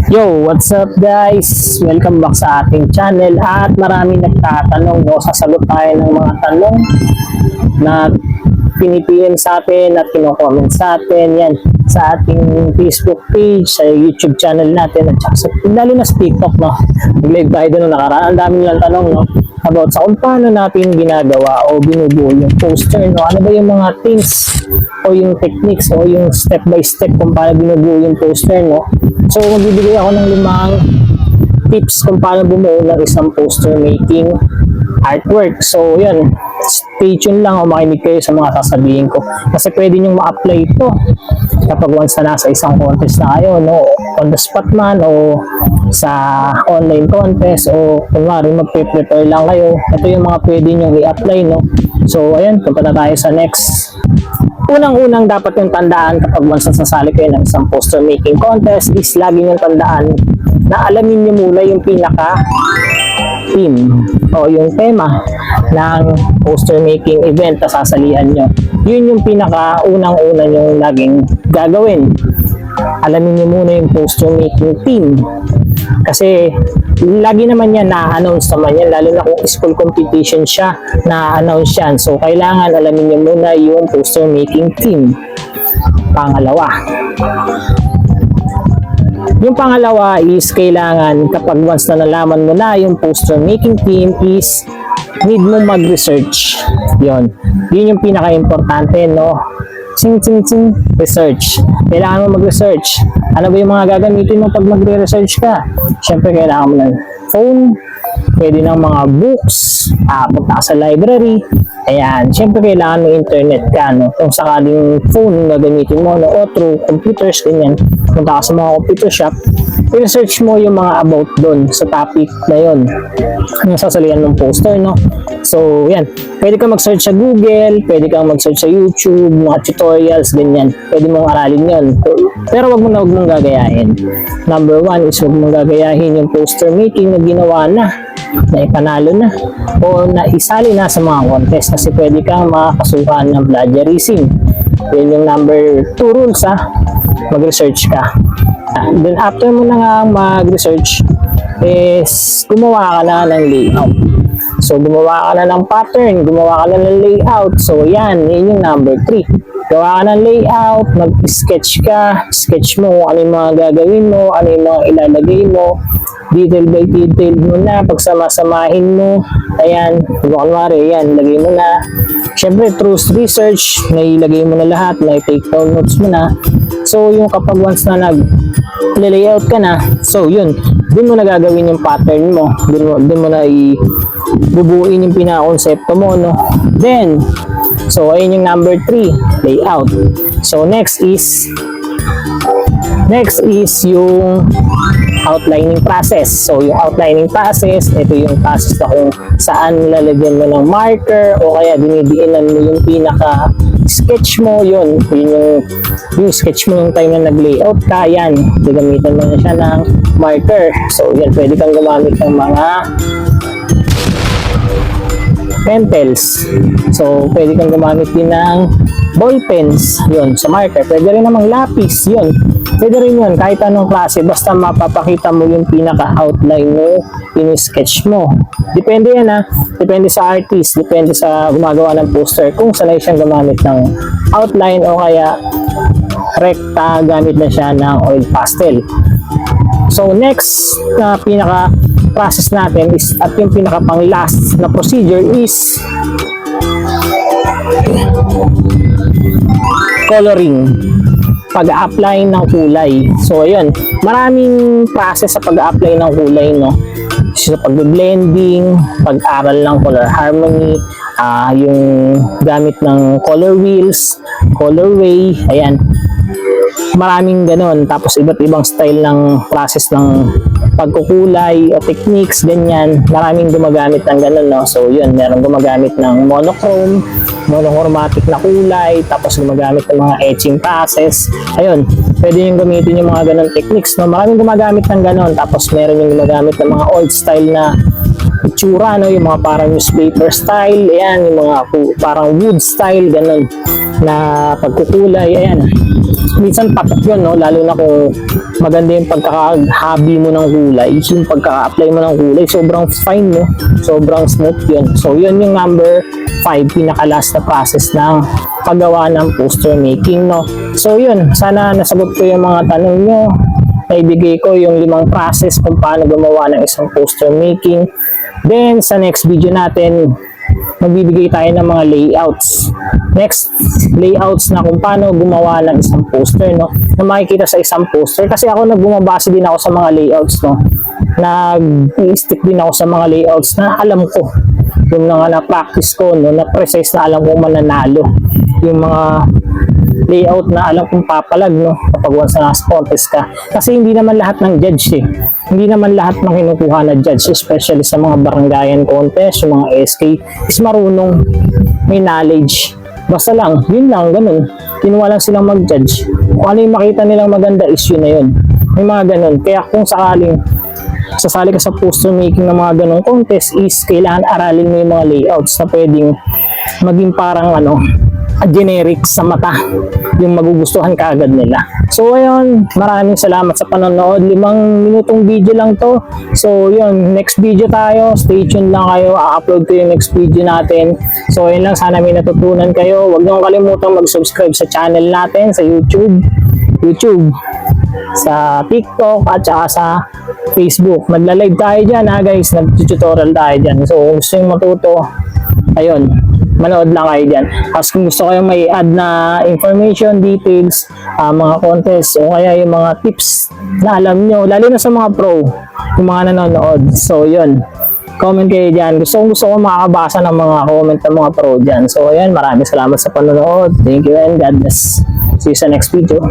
Yo, what's up guys? Welcome back sa ating channel at maraming nagtatanong, no? Sasagot tayo ng mga tanong na pinipm sa atin at kino-comment sa atin yan sa ating Facebook page, sa YouTube channel natin at saka lalo na sa TikTok, no? Nag-live tayo doon nakaraan. Ang dami nilang tanong, no? About sa kung paano natin ginagawa o binubuo yung poster, no? Ano ba yung mga things o yung techniques o yung step by step kung paano binubuo yung poster, no? So, magbibigay ako ng 5 tips kung paano bumuo ng isang poster making artwork. So, yun. Stay tuned lang o makinig kayo sa mga sasabihin ko. Kasi pwede nyo ma-apply ito kapag once na nasa isang contest na kayo, no? On the spot man o sa online contest o kung magpe-prepare lang kayo. Ito yung mga pwede nyo i-apply, no? So, ayan. Punta na tayo sa next. Unang-unang dapat yung tandaan kapag once sasali kayo ng isang poster making contest is lagi yung tandaan na alamin nyo muna yung pinaka theme o yung tema ng poster making event na sasalihan nyo. Yun yung pinaka unang-una nyo laging gagawin. Alamin nyo muna yung poster making theme. Kasi lagi naman yan na-announce naman yan, lalo na kung school competition siya, na-announce yan. So, kailangan alamin nyo muna yung poster making theme. Pangalawa. Yung pangalawa is kailangan kapag once na nalaman mo na yung poster making theme is need mo mag-research. Yun yung pinaka-importante, no? Research. Kailangan mo mag-research. Ano ba yung mga gagamitin mo pag magre-research ka? Siyempre, kailangan mo ng phone, pwede ng mga books, punta ka sa library. Ayan, siyempre kailangan ng internet ka, no? Kung sakaling phone na gamitin mo, no? O through computers, ganyan. Punta ka sa mga computer shop, i-research mo yung mga about doon sa topic na yun. Yung sasalihan ng poster, no? So, yan. Pwede kang mag-search sa Google, pwede kang mag-search sa YouTube, mga tutorials, ganyan. Pwede mong aralin yun. Pero wag mong gagayahin. Number 1 is wag mong gagayahin yung poster making na ginawa na ipanalo na o na isali na sa mga contest kasi pwede kang makakasuhan ng plagiarism. Yun yung number 2 rules, ha? Mag-research ka. Then after mo na nga mag-research is gumawa ka na ng layout. So, gumawa ka na ng pattern, gumawa ka na ng layout. So, yun yung number 3. Gawa ka ng layout, mag-sketch ka, sketch mo ano yung mga gagawin mo, ano yung mga ilalagay mo, detail by detail mo na, pagsama-samahin mo, ayan, kunwari, yan, lagay mo na. Siyempre, through research, nailagay mo na lahat, na-take down notes mo na. So, yung kapag once na nag-layout ka na, so, yun, dun mo na gagawin yung pattern mo, dun mo na bubuin yung pinaka-konsepto mo, no? Then, so, ayun yung number 3, layout. So, next is yung outlining process. So, yung outlining process, ito yung process na kung saan lalagyan mo ng marker o kaya dinidiinan mo yung pinaka-sketch mo, yun yung sketch mo yung time na nag-layout ka, yan, gagamitan mo na siya ng marker. So, yan, pwede kang gumamit ng mga pencils. So, pwede kang gumamit din ng ball pens, yun, sa marker. Pwede rin namang lapis, yun. Pwede rin yun, kahit anong klase, basta mapapakita mo yung pinaka-outline mo, in-sketch mo. Depende yan, ha. Depende sa artist, depende sa gumagawa ng poster, kung sanay siyang gumamit ng outline o kaya rekta, gamit na siya ng oil pastel. So, next na pinaka-process natin is, at yung pinaka-pang-last na procedure is coloring, pag-apply ng kulay. So, ayun, maraming process sa pag-apply ng kulay, no? So, pag-blending, pag-aral ng color harmony, yung gamit ng color wheels, colorway, ayan. Maraming ganon. Tapos, iba't ibang style ng process ng pagkukulay o techniques, ganyan. Maraming gumagamit ng ganon, no? So, yun, meron gumagamit ng monochromatic na kulay, tapos gumagamit ng mga etching process. Ayun, pwede yung gamitin yung mga ganon techniques, no? Maraming gumagamit ng ganon. Tapos, meron yung gumagamit ng mga old style na itsura, no? Yung mga parang newspaper style, ayan, yung mga parang wood style, ganon na pagkukulay, ayan. Minsan patok yun, no? Lalo na kung maganda yung pagkaka-hobby mo ng kulay, yung pagkaka-apply mo ng kulay, sobrang fine, no? Sobrang smooth yun. So, yun yung number 5, pinaka-last na process ng paggawa ng poster making, no? So, yun, sana nasagot ko yung mga tanong nyo. Naibigay ko yung 5 process kung paano gumawa ng isang poster making. Then, sa next video natin, magbibigay tayo ng mga layouts. Next, layouts na kung paano gumawa ng isang poster, no? Na makikita sa isang poster. Kasi ako nagbumabase din ako sa mga layouts, no? Nag-i-stick din ako sa mga layouts na alam ko. Yung mga na-practice ko, no? Na precise na alam kong mananalo. Yung mga layout na alam kong papalag, no? Kapag once na nasa contest ka. Kasi hindi naman lahat ng judge, eh. Hindi naman lahat ng kinukuha na judge, especially sa mga barangayan contest, yung mga SK, is marunong, may knowledge. Basta lang, yun lang, ganun. Kinuha lang silang mag-judge. Kung ano yung makita nilang maganda is yun na yun. May mga ganun. Kaya kung sakaling sasali ka sa poster making ng mga ganung contest is kailangan aralin mo yung mga layouts na pwedeng maging parang generic sa mata, yung magugustuhan kaagad nila. So ayun, maraming salamat sa panonood. 5 minutong video lang to. So yun, next video tayo. Stay tuned lang kayo. I-upload ko yung next video natin. So ayun lang, sana may natutunan kayo. Huwag niyong kalimutang mag-subscribe sa channel natin sa YouTube, sa TikTok at saka sa Facebook. Magla-live tayo dyan, ha guys. Nag-tutorial tayo dyan. So kung gusto nyo matuto, ayun, manood lang kayo dyan. Tapos kung gusto kayo may add na information, details, mga contest, o kaya yung mga tips na alam nyo, lalo na sa mga pro, yung mga nanonood. So yun, comment kayo dyan. Gusto ko makakabasa ng mga comment ng mga pro dyan. So ayan, maraming salamat sa panonood. Thank you and God bless. See you sa next video.